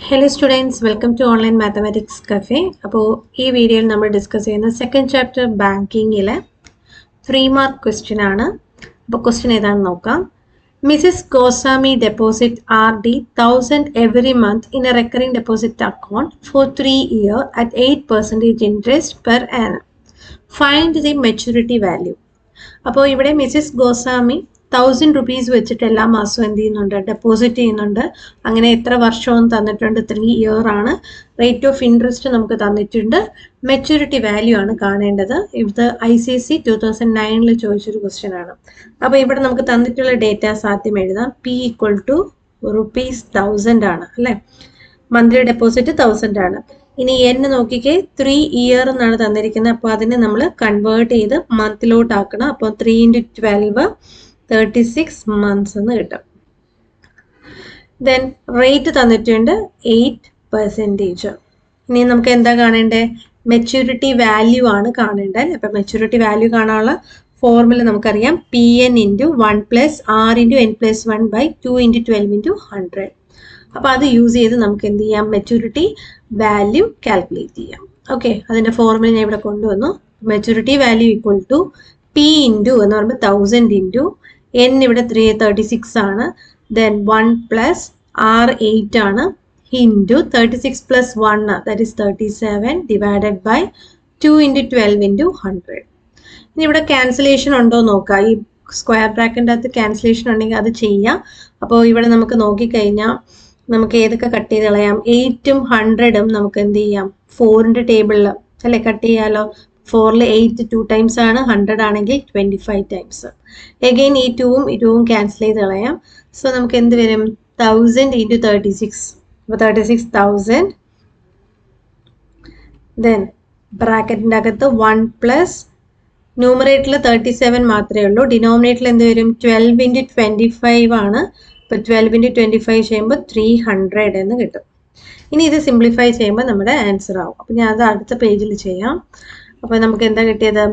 Hello students, welcome to Online Mathematics Cafe. അപ്പോൾ ഈ വീഡിയോയിൽ നമ്മൾ ഡിസ്കസ് ചെയ്യുന്ന സെക്കൻഡ് ചാപ്റ്റർ ബാങ്കിങ്ങിലെ 3 മാർക്ക് ക്വസ്റ്റ്യൻ ആണ്. അപ്പോൾ ക്വസ്റ്റ്യൻ ഏതാണെന്ന് നോക്കാം. Mrs Goswami deposit RD 1000 every month in a recurring deposit account for 3 years at 8% interest per annum. Find the maturity value. അപ്പോൾ ഇവിടെ മിസ്സിസ് ഗോസ്വാമി 1000 rupees വെച്ചിട്ട് എല്ലാ മാസവും എന്ത് ചെയ്യുന്നുണ്ട്, ഡെപ്പോസിറ്റ് ചെയ്യുന്നുണ്ട്. അങ്ങനെ എത്ര വർഷവും തന്നിട്ടുണ്ട്, 3 year ആണ്. റേറ്റ് ഓഫ് ഇൻട്രസ്റ്റ് നമുക്ക് തന്നിട്ടുണ്ട്. മെച്യൂരിറ്റി വാല്യൂ ആണ് കാണേണ്ടത്. ഇത് ICSE 2009 ചോദിച്ചൊരു ക്വസ്റ്റ്യൻ ആണ്. അപ്പോൾ ഇവിടെ നമുക്ക് തന്നിട്ടുള്ള ഡേറ്റാസ് ആദ്യം എഴുതാം. P = ₹1000 ആണ് അല്ലേ. മന്ത്ലി ഡെപ്പോസിറ്റ് 1000 ആണ്. ഇനി N നോക്കിക്കേ, 3 year എന്നാണ് തന്നിരിക്കുന്നത്. അപ്പോൾ അതിനെ നമ്മൾ കൺവേർട്ട് ചെയ്ത് മന്തിലോട്ട് ആക്കണം. അപ്പോൾ 3 × 12 36 months എന്ന് കിട്ടും. ദെൻ റേറ്റ് തന്നിട്ടുണ്ട് 8%. ഇനി നമുക്ക് എന്താ കാണേണ്ടത്, മെച്യൂരിറ്റി വാല്യൂ ആണ് കാണേണ്ടത്. അപ്പം മെച്യൂരിറ്റി വാല്യൂ കാണാനുള്ള ഫോർമുല നമുക്കറിയാം. PN × 1 + R × N+1/2 × 12 × 100. അപ്പോൾ അത് യൂസ് ചെയ്ത് നമുക്ക് എന്ത് ചെയ്യാം, മെച്യൂരിറ്റി വാല്യൂ കാൽക്കുലേറ്റ് ചെയ്യാം. ഓക്കെ, അതിൻ്റെ ഫോർമുല ഞാൻ ഇവിടെ കൊണ്ടുവന്നു. മെച്യൂരിറ്റി വാല്യൂ = P × എന്ന് പറയുമ്പോൾ 1000 × N ഇവിടെ 36 ആണ്. ദെൻ 1 + R 8 ആണ്. Into 36 + 1 that is 37 divided by 2 × 12 × 100. ഇനി ഇവിടെ ക്യാൻസലേഷൻ ഉണ്ടോ നോക്കാം. ഈ സ്ക്വയർ ബ്രാക്കറ്റിൻ്റെ അകത്ത് ക്യാൻസലേഷൻ ഉണ്ടെങ്കിൽ അത് ചെയ്യാം. അപ്പോൾ ഇവിടെ നമുക്ക് നോക്കിക്കഴിഞ്ഞാൽ നമുക്ക് ഏതൊക്കെ കട്ട് ചെയ്ത് കളയാം. 8ഉം 100ഉം നമുക്ക് എന്ത് ചെയ്യാം, 4ൻ്റെ ടേബിളിൽ അല്ലേ കട്ട് ചെയ്യാലോ. 4ൽ 8 2 times ആണ്, 100 ആണെങ്കിൽ 25 times. എഗെയിൻ ഈ 2ഉം ക്യാൻസൽ ചെയ്ത് കളയാം. സോ നമുക്ക് എന്ത് വരും, 1000 × 36. അപ്പോൾ 36,000. ദെൻ ബ്രാക്കറ്റിൻ്റെ അകത്ത് 1 + ന്യൂമറേറ്ററിൽ 37 മാത്രമേ ഉള്ളൂ. ഡിനോമിനേറ്ററിൽ എന്ത് വരും, 12 × 25 ആണ്. അപ്പോൾ 12 × 25 ചെയ്യുമ്പോൾ 300 എന്ന് കിട്ടും. ഇനി ഇത് സിംപ്ലിഫൈ ചെയ്യുമ്പോൾ നമ്മുടെ ആൻസർ ആവും. അപ്പോൾ ഞാൻ അത് അടുത്ത പേജിൽ ചെയ്യാം. അപ്പോൾ നമുക്ക് എന്താ കിട്ടിയത്,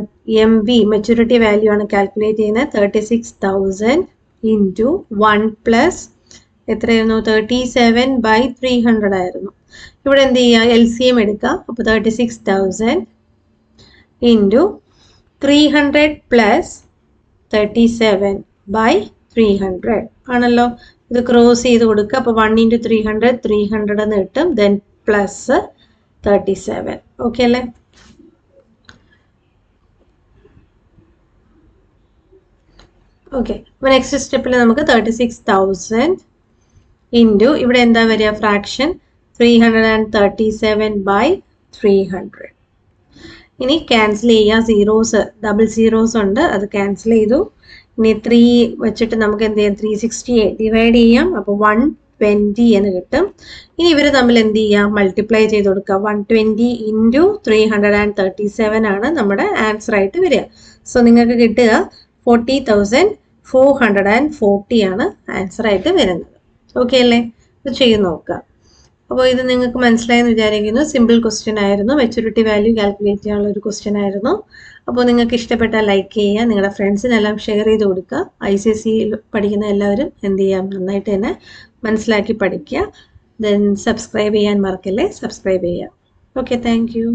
MV മെച്യൂരിറ്റി വാല്യൂ ആണ് കാൽക്കുലേറ്റ് ചെയ്യുന്നത്. 36,000 × 1 + എത്രയായിരുന്നു, 37/300 ആയിരുന്നു. ഇവിടെ എന്ത് ചെയ്യുക, LCM എടുക്കുക. അപ്പോൾ 36,000 × 300 + 37/300 ആണല്ലോ. ഇത് ക്രോസ് ചെയ്ത് കൊടുക്കുക. അപ്പോൾ 1 × 300 300 എന്ന് കിട്ടും. Then plus 37. ഓക്കെ അല്ലേ. ഓക്കെ, അപ്പോൾ നെക്സ്റ്റ് സ്റ്റെപ്പിൽ നമുക്ക് 36,000 ഇൻറ്റു ഇവിടെ എന്താ വരിക, ഫ്രാക്ഷൻ 337/300. ഇനി ക്യാൻസൽ ചെയ്യുക. സീറോസ്, ഡബിൾ സീറോസ് ഉണ്ട്, അത് ക്യാൻസൽ ചെയ്തു. ഇനി 3 വെച്ചിട്ട് നമുക്ക് എന്ത് ചെയ്യാം, 368 ഡിവൈഡ് ചെയ്യാം. അപ്പോൾ 120 എന്ന് കിട്ടും. ഇനി ഇവർ തമ്മിൽ എന്ത് ചെയ്യാം, മൾട്ടിപ്ലൈ ചെയ്ത് കൊടുക്കുക. 120 × 337 ആണ് നമ്മുടെ ആൻസർ ആയിട്ട് വരിക. സോ നിങ്ങൾക്ക് കിട്ടുക 40,440 ആണ് ആൻസർ ആയിട്ട് വരുന്നത്. ഓക്കെ അല്ലേ. ഇത് ചെയ്ത് നോക്കുക. അപ്പോൾ ഇത് നിങ്ങൾക്ക് മനസ്സിലായെന്ന് വിചാരിക്കുന്നു. സിമ്പിൾ ക്വസ്റ്റ്യൻ ആയിരുന്നു. മെച്യൂരിറ്റി വാല്യൂ കാൽക്കുലേറ്റ് ചെയ്യാനുള്ള ഒരു ക്വസ്റ്റ്യൻ ആയിരുന്നു. അപ്പോൾ നിങ്ങൾക്ക് ഇഷ്ടപ്പെട്ടാൽ ലൈക്ക് ചെയ്യുക, നിങ്ങളുടെ ഫ്രണ്ട്സിനെല്ലാം ഷെയർ ചെയ്ത് കൊടുക്കുക. ICSE പഠിക്കുന്ന എല്ലാവരും എന്ത് ചെയ്യാം, നന്നായിട്ട് തന്നെ മനസ്സിലാക്കി പഠിക്കുക. ദെൻ സബ്സ്ക്രൈബ് ചെയ്യാൻ മറക്കല്ലേ, സബ്സ്ക്രൈബ് ചെയ്യുക. Okay, thank you.